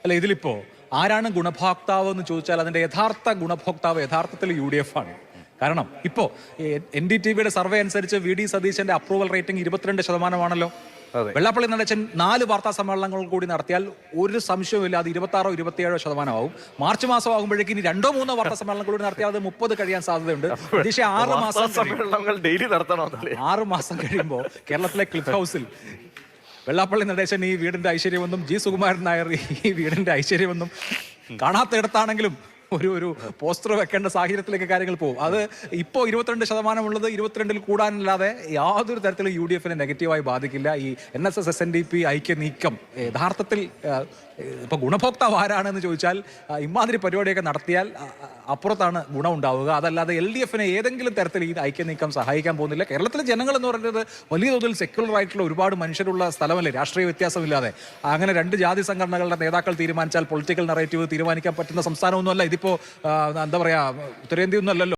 അല്ല, ഇതിലിപ്പോ ആരാണ് ഗുണഭോക്താവ് എന്ന് ചോദിച്ചാൽ അതിന്റെ യഥാർത്ഥ ഗുണഭോക്താവ് യഥാർത്ഥത്തിൽ UDF ആണ്. കാരണം ഇപ്പോ NDTV സർവേ അനുസരിച്ച് VD സതീശന്റെ അപ്രൂവൽ റേറ്റിംഗ് 22%. വെള്ളാപ്പള്ളി നടേശൻ 4 വാർത്താ സമ്മേളനങ്ങൾ കൂടി നടത്തിയാൽ ഒരു സംശയവുമില്ല അത് 26-27% ആവും. മാർച്ച് മാസം ആകുമ്പോഴേക്കും ഇനി 2-3 വാർത്താ സമ്മേളനങ്ങൾ കൂടി നടത്തിയാൽ അത് 30 കഴിയാൻ സാധ്യതയുണ്ട്. 6 മാസം കഴിയുമ്പോൾ കേരളത്തിലെ ക്ലിഫ് ഹൗസിൽ വെള്ളാപ്പള്ളി നടേശൻ ഈ വീടിന്റെ ഐശ്വര്യമെന്നും സുകുമാരൻ നായർ ഈ വീടിന്റെ ഐശ്വര്യമെന്നും കാണാത്തയിടത്താണെങ്കിലും ഒരു പോസ്റ്റർ വെക്കേണ്ട സാഹചര്യത്തിലേക്ക് കാര്യങ്ങൾ പോകും. അത് ഇപ്പോൾ 22% ഉള്ളത് 22-ൽ കൂടാനല്ലാതെ യാതൊരു തരത്തിലും UDF നെഗറ്റീവായി ബാധിക്കില്ല. ഈ NSS SNDP ഐക്യ നീക്കം യഥാർത്ഥത്തിൽ ഇപ്പൊ ഗുണഭോക്താവ് ആരാണെന്ന് ചോദിച്ചാൽ ഇമാതിരി പരിപാടിയൊക്കെ നടത്തിയാൽ അപ്പുറത്താണ് ഗുണം ഉണ്ടാവുക. അതല്ലാതെ LDF ഏതെങ്കിലും തരത്തിൽ ഈ ഐക്യ നീക്കം സഹായിക്കാൻ പോകുന്നില്ല. കേരളത്തിലെ ജനങ്ങൾ എന്ന് പറയുന്നത് വലിയ തോതിൽ സെക്യുലർ ആയിട്ടുള്ള ഒരുപാട് മനുഷ്യരുള്ള സ്ഥലമല്ലേ, രാഷ്ട്രീയ വ്യത്യാസമില്ലാതെ. അങ്ങനെ 2 ജാതി സംഘടനകളുടെ നേതാക്കൾ തീരുമാനിച്ചാൽ പൊളിറ്റിക്കൽ നറേറ്റീവ് തീരുമാനിക്കാൻ പറ്റുന്ന സംസ്ഥാനമൊന്നുമല്ല ഇതിപ്പോ. എന്താ പറയാ, ഉത്തരേന്ത്യ ഒന്നും അല്ലല്ലോ.